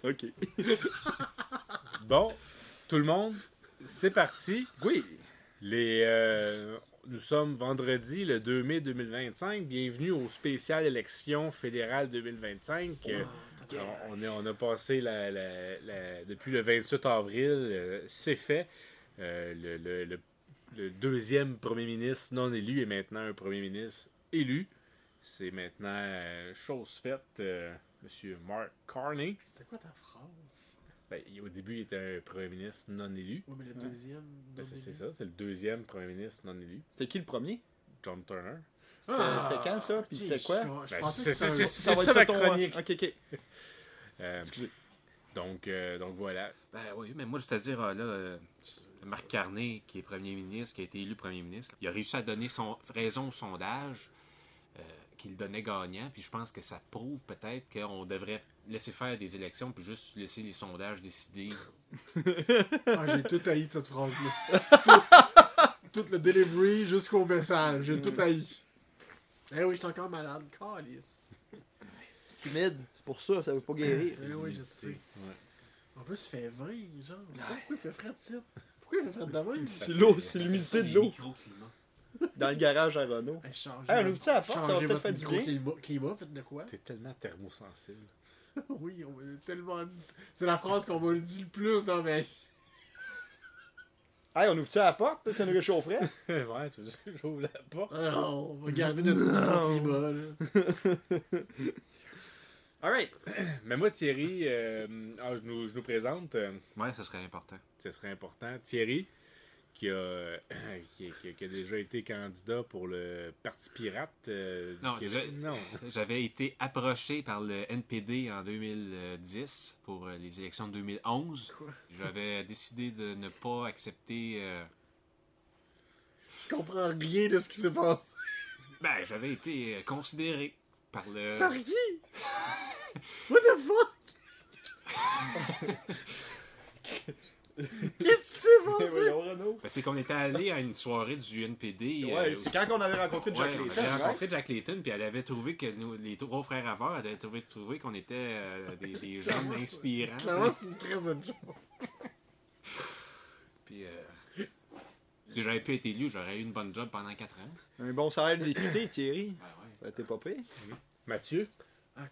OK. Bon, tout le monde, c'est parti. Oui. Nous sommes vendredi, le 2 mai 2025. Bienvenue au spécial élection fédérale 2025. On a passé depuis le 28 avril, c'est fait. Le deuxième premier ministre non élu est maintenant un premier ministre élu. C'est maintenant chose faite. Monsieur Mark Carney. C'était quoi ta phrase? Ben, au début, il était un premier ministre non élu. Oui, mais le deuxième. Ben, c'est ça, c'est le deuxième premier ministre non élu. C'était qui le premier? John Turner. C'était quand ça? Puis c'était quoi? Ben, pensais que c'est c'était ça la chronique. Ok. Excusez. Donc voilà. Ben oui, mais moi, je te dire, Marc Carney, qui est premier ministre, qui a été élu premier ministre, il a réussi à donner raison au sondage qu'il donnait gagnant, puis je pense que ça prouve peut-être qu'on devrait laisser faire des élections, puis juste laisser les sondages décider. J'ai tout haï de cette phrase-là. tout le delivery jusqu'au message. J'ai tout haï. Eh oui, je suis encore malade. Calice. C'est humide, c'est pour ça, ça veut pas guérir. Eh oui, je sais. Ouais. En plus, il fait 20, genre. Je sais pas pourquoi il fait frais de site. Pourquoi il fait frais de même? C'est l'eau, c'est l'humidité de l'eau. Microclimat. Dans le garage à Renault. Changez Hey, on ouvre-tu la porte? Ça va changez peut-être votre faire du bien. climat, faites de quoi? T'es tellement thermosensible. Oui, on m'a tellement dit. C'est la phrase qu'on m'a dit le plus dans ma vie. Hey, on ouvre-tu la porte? Ça nous réchaufferait. Ouais, tu veux que j'ouvre la porte? Alors, on va garder notre climat, là. Alright. Mais moi, Thierry, je nous présente. Ouais, ça serait important. Ce serait important. Thierry, qui a déjà été candidat pour le Parti pirate. Non, Québec. Non. J'avais été approché par le NPD en 2010 pour les élections de 2011. Quoi? J'avais décidé de ne pas accepter... Je comprends rien de ce qui s'est passé. Ben, j'avais été considéré par le... Par qui? What the fuck? Qu'est-ce qui s'est passé? Voyons, Renault. Ben, c'est qu'on était allé à une soirée du NPD. Ouais, c'est quand on avait rencontré Jack Ouais, on Layton. avait right? rencontré Jack Layton, puis elle avait trouvé que nous, les trois frères Havard, elle avait trouvé qu'on était des jeunes inspirants. Clairement, c'est une crise de joke. Puis, si j'avais pu être élu, j'aurais eu une bonne job pendant 4 ans. Un bon salaire de député, Thierry. Ben ouais. Ça a été pas pire. Mathieu,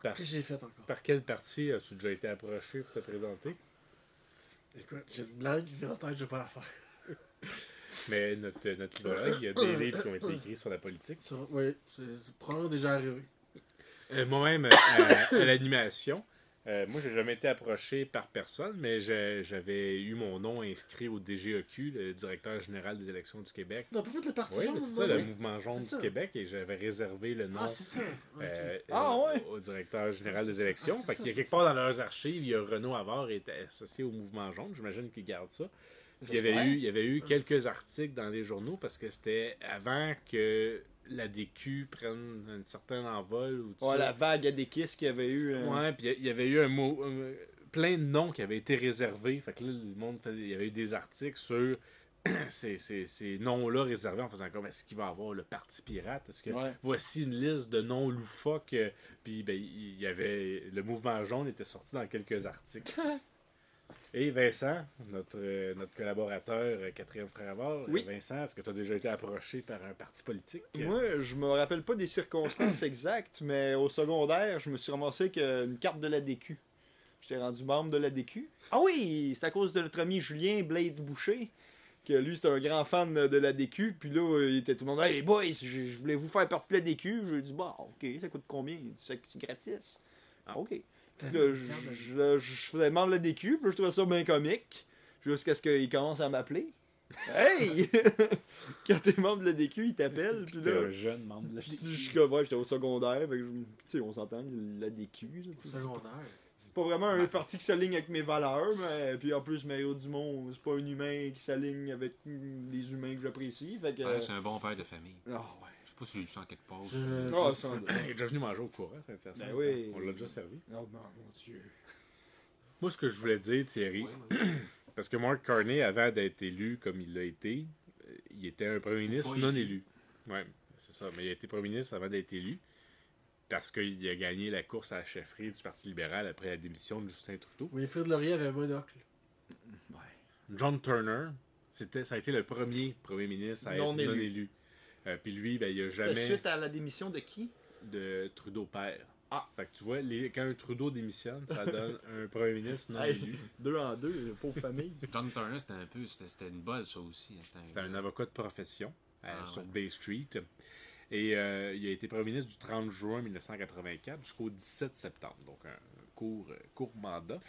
Qu'est-ce que j'ai fait encore? par quel parti as-tu déjà été approché pour te présenter? Écoute, j'ai une blague qui vient en tête, je vais pas la faire. Mais notre idologue, il y a des livres qui ont été écrits sur la politique. Oui, c'est probablement déjà arrivé. Moi-même, à l'animation, moi, j'ai jamais été approché par personne, mais j'avais eu mon nom inscrit au DGEQ, le directeur général des élections du Québec. T'as pas fait le parti Oui, jaune, c'est ça, moi, le oui. mouvement jaune C'est du ça. Québec, et j'avais réservé le nom Ah, c'est ça. Ok. Ouais. au directeur général des c'est élections. ça. Fait qu'il y a quelque part dans leurs archives, il y a Renaud Havard était associé au mouvement jaune. J'imagine qu'il garde ça. Puis il y avait eu quelques articles dans les journaux parce que c'était avant que la DQ prenne un certain envol. Ou tout Ouais, ça. la vague à des kisses qu'il y avait eu. Ouais, puis il y avait eu plein de noms qui avaient été réservés. Fait que là, il y avait eu des articles sur ces noms-là réservés en faisant comme est-ce qu'il va y avoir le Parti pirate? Est-ce que voici une liste de noms loufoques? Puis ben, il y avait le mouvement jaune était sorti dans quelques articles. Et Vincent, notre collaborateur, quatrième frère Havard, Oui. Vincent, est-ce que tu as déjà été approché par un parti politique? Moi, je me rappelle pas des circonstances exactes, mais au secondaire, je me suis ramassé avec une carte de la DQ. J'étais rendu membre de la DQ. Ah oui, c'est à cause de notre ami Julien Blade Boucher, que lui, c'était un grand fan de la DQ. Puis là, il était tout le monde, hey les boys, je voulais vous faire partie de la DQ. Je lui ai dit, bon, ok, ça coûte combien? Il dit, c'est gratis. Ah, ok. Puis là, je faisais membre de la DQ, puis je trouvais ça bien comique, jusqu'à ce qu'il commence à m'appeler. Hey! Quand t'es membre de la DQ, il t'appelle, puis T'es là... un jeune membre de la DQ. J'étais au secondaire, fait que tu sais, on s'entend, la DQ. là, Au secondaire. C'est pas vraiment un parti qui s'aligne avec mes valeurs, mais puis en plus, Mario Dumont, c'est pas un humain qui s'aligne avec les humains que j'apprécie, fait que... C'est un bon père de famille. Ah ouais. Je sais pas si j'ai lu ça en quelque part. Ah, ça... Il est déjà venu manger au courant, c'est Ben oui. On l'a déjà servi. Oh non, mon Dieu. Moi, ce que je voulais dire, Thierry, Oui. parce que Mark Carney, avant d'être élu comme il l'a été, il était un premier ministre Pas non élu. élu. Ouais, c'est ça. Mais il a été premier ministre avant d'être élu. parce qu'il a gagné la course à la chefferie du Parti libéral après la démission de Justin Trudeau. Wilfrid Laurier avait un monocle. John Turner, ça a été le premier ministre à être non élu. Puis lui, il a jamais... C'était suite à la démission de qui? De Trudeau père. Ah. Fait que tu vois, quand un Trudeau démissionne, ça donne un premier ministre non élu. 2 en 2, pauvre famille. John Turner, c'était une balle, ça aussi. C'était un avocat de profession sur Bay Street. Et il a été premier ministre du 30 juin 1984 jusqu'au 17 septembre. Donc un court mandat.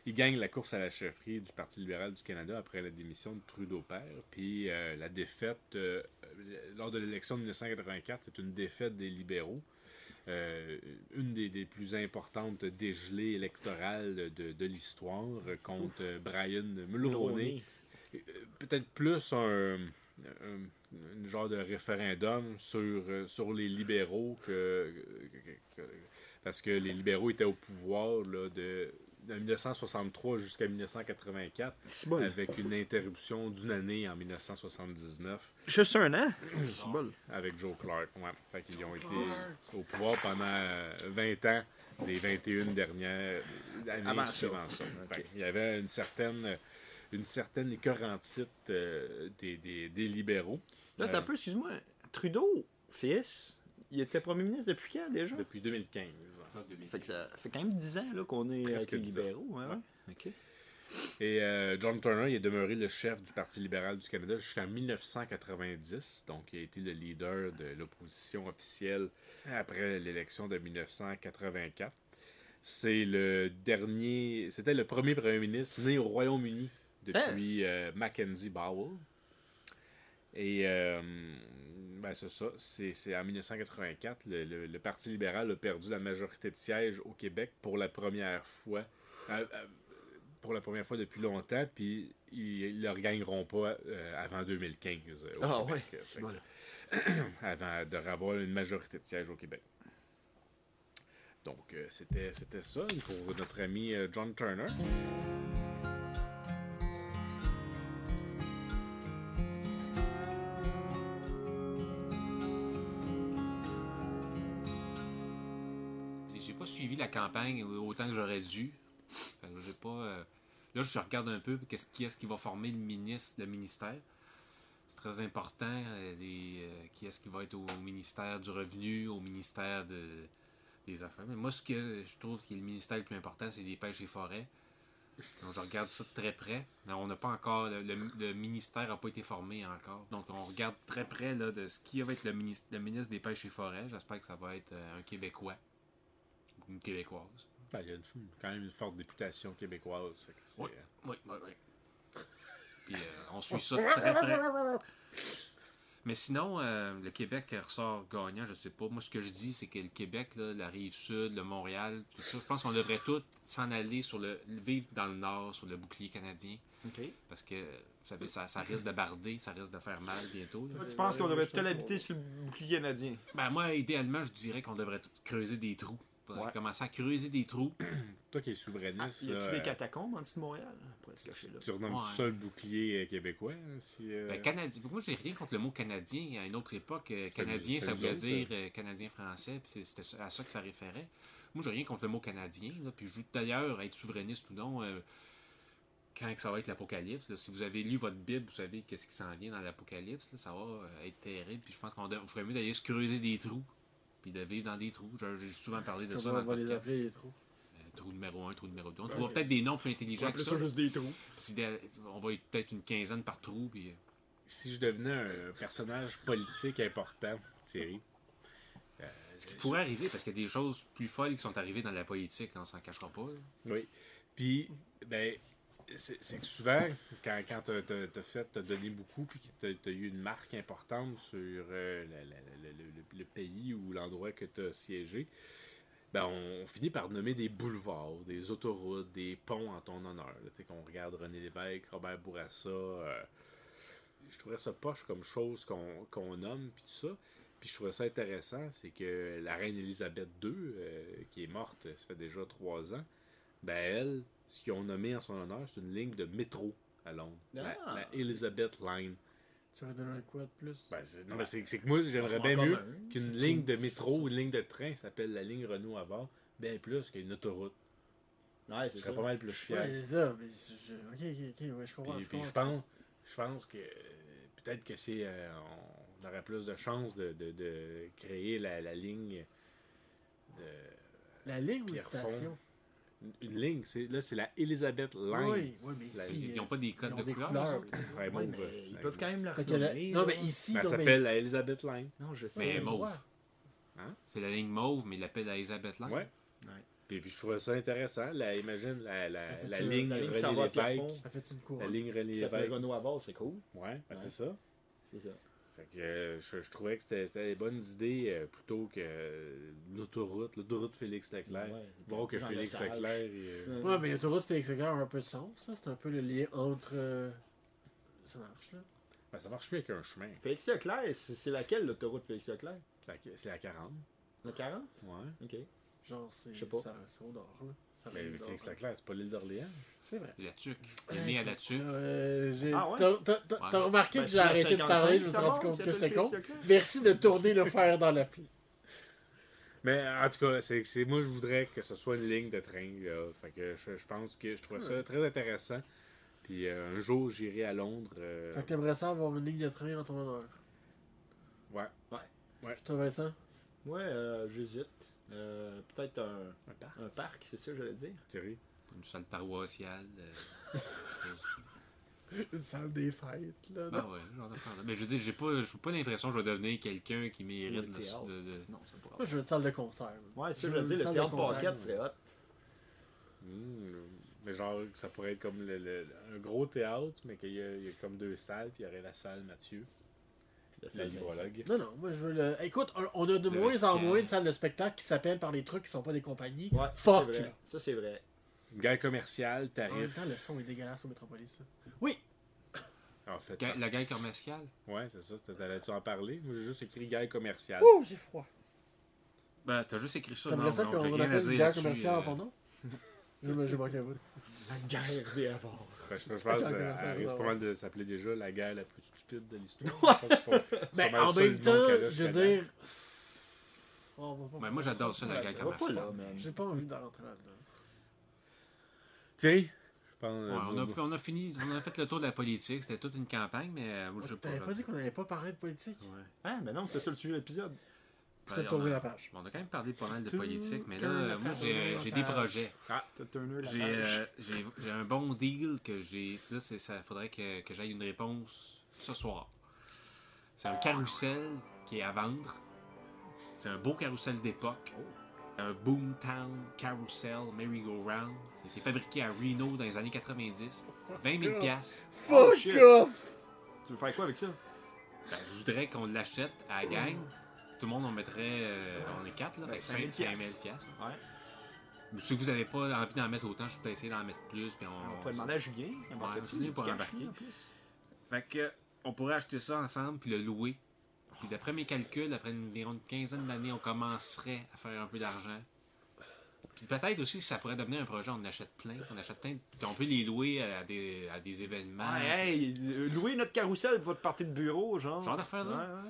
Il gagne la course à la chefferie du Parti libéral du Canada après la démission de Trudeau père. Puis la défaite lors de l'élection de 1984, c'est une défaite des libéraux. Une des plus importantes dégelées électorales de l'histoire contre Brian Mulroney. Peut-être plus un genre de référendum sur les libéraux parce que les libéraux étaient au pouvoir là, de 1963 jusqu'à 1984 avec une interruption d'une année en 1979. Juste un an? Avec Joe Clark, ouais. Fait qu'ils ont été au pouvoir pendant 20 ans, les 21 dernières années suivant ça. Okay. Il y avait une certaine écœurantite des libéraux. Là, t'as un peu, excuse-moi, Trudeau, fils, il était premier ministre depuis quand déjà? Depuis 2015. Fait que ça fait quand même 10 ans là, qu'on est avec les libéraux. Ouais. Okay. Et John Turner il est demeuré le chef du Parti libéral du Canada jusqu'en 1990. Donc, il a été le leader de l'opposition officielle après l'élection de 1984. C'était le premier premier ministre né au Royaume-Uni depuis Mackenzie Bowell. Et c'est ça, c'est en 1984, le Parti libéral a perdu la majorité de sièges au Québec pour la première fois depuis longtemps, puis ils ne le regagneront pas avant 2015 au Québec. C'est bon. Avant d'avoir une majorité de sièges au Québec. Donc, c'était ça pour notre ami John Turner. J'ai pas suivi la campagne autant que j'aurais dû. Fait que j'ai pas... Là, je regarde un peu qui est-ce qui va former le ministère. C'est très important. Qui est-ce qui va être au ministère du Revenu, au ministère des Affaires. Mais moi, ce que je trouve qui est le ministère le plus important, c'est des pêches et forêts. Donc, je regarde ça de très près. Mais on n'a pas encore... Le ministère n'a pas été formé encore. Donc, on regarde très près là, de ce qui va être le ministre des pêches et forêts. J'espère que ça va être un Québécois. Ou une Québécoise. Ben, il y a quand même une forte réputation québécoise. Oui. Puis on suit ça très près. Mais sinon, le Québec ressort gagnant, je sais pas. Moi, ce que je dis, c'est que le Québec, là, la Rive-Sud, le Montréal, tout ça, je pense qu'on devrait tous s'en aller vivre dans le Nord, sur le bouclier canadien. Okay. Parce que, vous savez, ça risque de barder, ça risque de faire mal bientôt. Tu penses qu'on devrait tout habiter sur le bouclier canadien? Ben moi, idéalement, je dirais qu'on devrait creuser des trous. Commencer à creuser des trous. Toi qui es souverainiste. Y a-tu des catacombes en dessous de Montréal? Tu renommes tout ça le bouclier québécois? Canadien. Moi, j'ai rien contre le mot canadien. À une autre époque, canadien, ça voulait dire canadien-français. Puis c'était à ça que ça référait. Moi, j'ai rien contre le mot canadien. Là, puis je veux d'ailleurs être souverainiste ou non. Quand ça va être l'Apocalypse, là, si vous avez lu votre Bible, vous savez qu'est-ce qui s'en vient dans l'Apocalypse. Là, ça va être terrible. Puis je pense qu'on ferait mieux d'aller se creuser des trous. Puis de vivre dans des trous. J'ai souvent parlé de ça dans le podcast. On va les appeler les trous. Trou numéro 1, trou numéro 2. On trouvera peut-être des noms plus intelligents que ça. Juste des trous. On va être peut-être une quinzaine par trou. Puis... Si je devenais un personnage politique important, Thierry... ce qui pourrait arriver, parce qu'il y a des choses plus folles qui sont arrivées dans la politique, là, on s'en cachera pas. Là. Oui. Puis, c'est que souvent, quand t'as donné beaucoup, puis que t'as eu une marque importante sur le pays ou l'endroit que t'as siégé, on finit par nommer des boulevards, des autoroutes, des ponts en ton honneur. Qu'on regarde René Lévesque, Robert Bourassa. Je trouverais ça poche comme chose qu'on nomme, puis tout ça. Puis je trouvais ça intéressant, c'est que la reine Élisabeth II, qui est morte, ça fait déjà 3 ans, elle, ce qu'ils ont nommé en son honneur, c'est une ligne de métro à Londres. La Elizabeth Line. Tu aurais donné quoi de plus? Ben, non, mais c'est que moi, j'aimerais bien mieux qu'une ligne de métro ou une ligne de train s'appelle la ligne Renault-Avare, bien plus qu'une autoroute. Ouais, c'est Je ça. serais pas mal plus fier. Ouais, c'est ça. Mais ok, ouais, je comprends. Puis je pense que peut-être que c'est on aurait plus de chances de créer la ligne de La ligne ou la Pierrefonds. station? Une ligne, là c'est la Elizabeth Line. Oui, mais La- ici. Ils n'ont pas des codes ils ont de des couleur, couleurs. eux autres? Ouais, Ouais, mauve, mais ils peuvent quand même la Fait que la- renommer. Non, là. mais ici. Ben, elle non, mais- s'appelle la Elizabeth Line. Non, je sais. Mais Ouais, mauve. ouais. C'est la ligne mauve, mais ils l'appellent la Elizabeth Line. Ouais. Ouais. Puis je trouvais ça intéressant. Imagine la fait, ligne la ligne qui s'en René va à Lévesque. Pierrefonds. Ça fait une cour. La ligne René Ça fait Lévesque. Renault Avare, c'est cool. Ouais, ben, Ouais. c'est ça. C'est ça. Fait que je trouvais que c'était des bonnes idées plutôt que l'autoroute Félix Leclerc. Ouais, Bon que Jean Félix Lesage. Leclerc. Ouais, mais l'autoroute Félix Leclerc a un peu de sens. Ça. C'est un peu le lien entre. Ça marche, là. Ben, ça marche mieux qu'un chemin. Félix Leclerc, c'est laquelle l'autoroute Félix Leclerc? C'est la 40. La 40? Ouais. Ok. Genre, c'est. Je sais pas. C'est au nord, là. Ça Mais vient au Félix nord, Leclerc, c'est pas l'île d'Orléans. C'est vrai. La tuque. Il est né à la tuque. Ah ouais? T'as remarqué Ben, que c'est j'ai la arrêté de parler, je me suis 55 rendu compte qui que j'étais s'appelle con. Félix Leclerc. Merci de tourner le fer dans l'appli. Mais en tout cas, moi je voudrais que ce soit une ligne de train. Là. Fait que je pense que je trouve ça très intéressant. Puis un jour j'irai à Londres. Fait que t'aimerais ça avoir une ligne de train en ton honneur. Ouais. Puis toi, Vincent? Ouais, j'hésite. Peut-être Un parc. un parc, c'est ça que j'allais dire. Thierry. Une salle paroissiale. Une salle des fêtes, là. Ah ouais, genre d'affaire là. Mais je veux dire, j'ai pas l'impression que je vais devenir quelqu'un qui mérite Le théâtre. Non, c'est pas Moi, je veux une salle de concert. Ouais, c'est ça Je que j'allais veux dire. une Le salle théâtre de contact, Paquette, c'est hot. Mais genre, que ça pourrait être comme un gros théâtre, mais qu'il y a comme deux salles, puis il y aurait la salle Mathieu, la livrologue. Non, moi je veux le. Écoute, on a de Le moins en vestiaire. moins de salles de spectacle qui s'appellent par des trucs qui sont pas des compagnies. Ouais, Fuck! c'est là. vrai. Ça, c'est vrai. Guerre commerciale, En même tarif. temps, le son est dégueulasse au Métropolis. Ça. Oui! En fait, La guerre commerciale. Ouais, c'est ça. T'allais-tu en parler? Moi, j'ai juste écrit guerre commerciale. Ouh, j'ai froid. Ben, t'as juste écrit ça. T'aimerais ça j'ai qu'on rien à appelle dire une guerre là-dessus, commerciale en ton nom? J'ai manqué à vous. La guerre des avoirs. Je pense Guerre qu'elle commerciale, risque ouais. pas mal de s'appeler déjà la guerre la plus stupide de l'histoire. Mais mal en ça, même le nom temps, qu'elle a je veux jusqu'à dire. Oh, on va pas- Ben, moi, j'adore ça, la guerre Va pas commerciale. là, man. J'ai pas envie de rentrer là-dedans. Thierry, je pense. Ouais, on a fini, on a fait le tour de la politique. C'était toute une campagne, mais moi, je sais pas. T'avais pas dit qu'on n'allait pas parler de politique? Ouais. Ah, mais non, c'était ça le sujet de l'épisode. Peut-être Ben, tourner on a- la page. On a quand même parlé pas mal de Tout politique, mais turn là, la moi, page, j'ai des projets. T'as Turner la J'ai page. j'ai un bon deal que j'ai. Là, ça faudrait que j'aille une réponse ce soir. C'est un carrousel qui est à vendre. C'est un beau carrousel d'époque. Un Boomtown Carousel Merry-Go-Round. C'était fabriqué à Reno dans les années 90. 20 000 piastres. Oh, Fuck shit. off! Tu veux faire quoi avec ça? Ben, je voudrais qu'on l'achète à la gang. Tout le monde, on mettrait. On est 4, là. Ben, Fait que 5 000 5 000 piastres. Ouais. Mais si vous n'avez pas envie d'en mettre autant, je peux essayer d'en mettre plus. Puis On peut demander à Julien. Julien pourrait embarquer. Fait que, on pourrait acheter ça ensemble puis le louer. Puis d'après mes calculs, après environ une quinzaine d'années, on commencerait à faire un peu d'argent. Puis peut-être aussi, ça pourrait devenir un projet, on en achète plein. Puis on peut les louer à des événements. Hey, louer notre carrousel pour votre partie de bureau, genre. Genre d'affaires, là.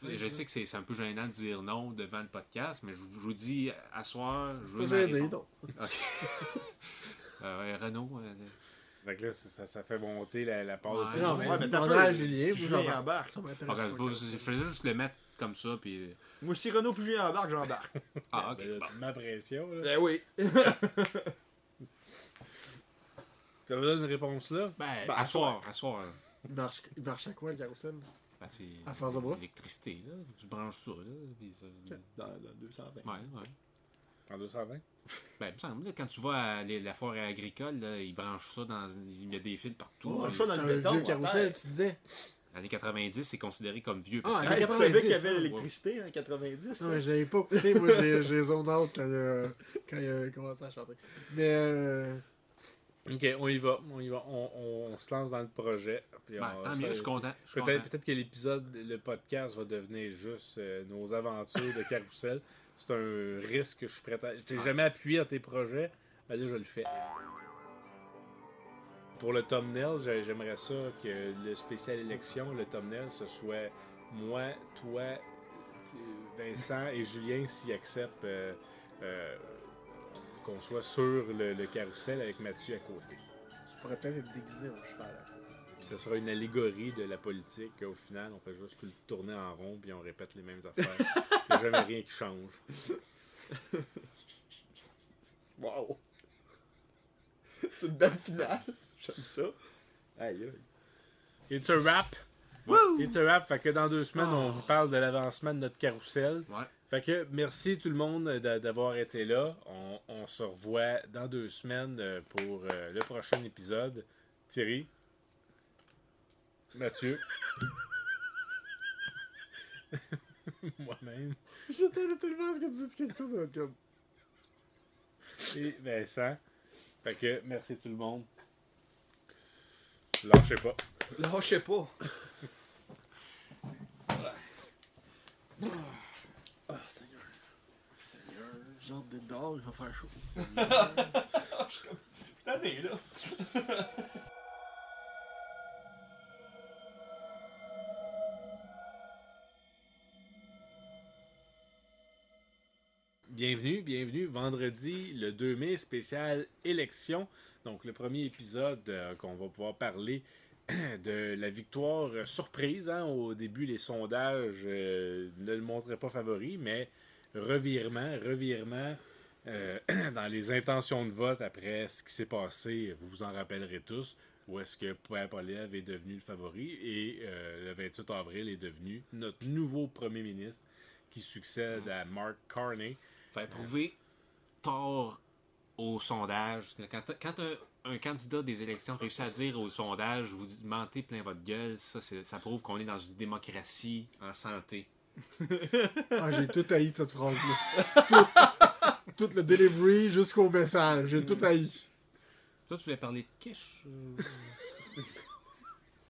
Ouais. Et je sais que c'est un peu gênant de dire non devant le podcast, mais je vous dis, à soir, je veux Pas ma gêné, réponse. donc. Ok. Ouais, Renaud, Fait que là, ça fait monter la part Ouais. de Non, mais Ouais, mais t'as on peu, a Julien, moi, Julien j'embarque. embarque. Ça m'intéresse regarde pas, pas, je faisais juste le mettre comme ça, puis... Moi, si Renaud puis Julien embarque, j'embarque. Ah, ok. Ben là, bon. tu me mets la pression. Là. Ben oui. Tu as besoin d'une réponse là? Ben, Ben, à soir. Il marche à quoi, le carrousel? Ben, c'est À force de bras? l'électricité, là. Tu branches ça, là. Puis ça... Dans 220. Ouais. En 220? Ben, il me semble, là, quand tu vas à la foire agricole, là, ils branchent ça dans... Il y a des fils partout. Oh, là. ça, dans C'est le un béton, vieux à carrousel, terre. tu disais. L'année 90, c'est considéré comme vieux. Ah, Parce que... les Hey, tu savais 90, qu'il y avait hein. l'électricité en 90? Non, mais j'avais pas écouté, moi j'ai zone out quand il a commencé à chanter. Mais Ok, on y va. On se lance dans le projet. Puis Ben, on- tant mieux, je suis content. Je suis Peut-être content. que le podcast va devenir juste nos aventures de carrousel. C'est un risque que je suis prêt à. Je t'ai jamais appuyé dans tes projets, ben là je le fais. pour le thumbnail, j'aimerais ça que le spécial élection, le thumbnail, ce soit moi, toi, Vincent et Julien s'ils acceptent qu'on soit sur le carrousel avec Mathieu à côté. Je pourrais peut-être être déguisé en cheval. Puis ce sera une allégorie de la politique. Au final, on fait juste tout le tourner en rond puis on répète les mêmes affaires. Il n'y a jamais rien qui change. Wow! C'est une belle finale. J'aime ça. Aïe aïe. It's a wrap! Woo! It's a wrap. Fait que dans 2 semaines, on vous parle de l'avancement de notre carrousel. Ouais. Fait que merci tout le monde d'avoir été là. On se revoit dans 2 semaines pour le prochain épisode. Thierry. Mathieu. Moi-même. Je t'aime tellement à ce que tu dis quelque chose de comme. Et Vincent. Fait que merci tout le monde. Lâchez pas. Lâchez pas. Ah, Seigneur. Seigneur. Genre de dehors, il va faire chaud. Je suis comme. Putain, t'es là. Bienvenue, vendredi, le 2 mai, spécial élection. Donc, le premier épisode qu'on va pouvoir parler de la victoire surprise. Hein. Au début, les sondages ne le montraient pas favori, mais revirement dans les intentions de vote après ce qui s'est passé, vous vous en rappellerez tous, où est-ce que Pierre Poilievre est devenu le favori et le 28 avril est devenu notre nouveau premier ministre qui succède à Mark Carney. Fait prouver tort au sondage. Quand un candidat des élections réussit à dire au sondage, vous mentez plein votre gueule, ça prouve qu'on est dans une démocratie en santé. Ah, j'ai tout haï de cette phrase-là. Tout le delivery jusqu'au message. J'ai tout haï. Toi, tu voulais parler de quiche?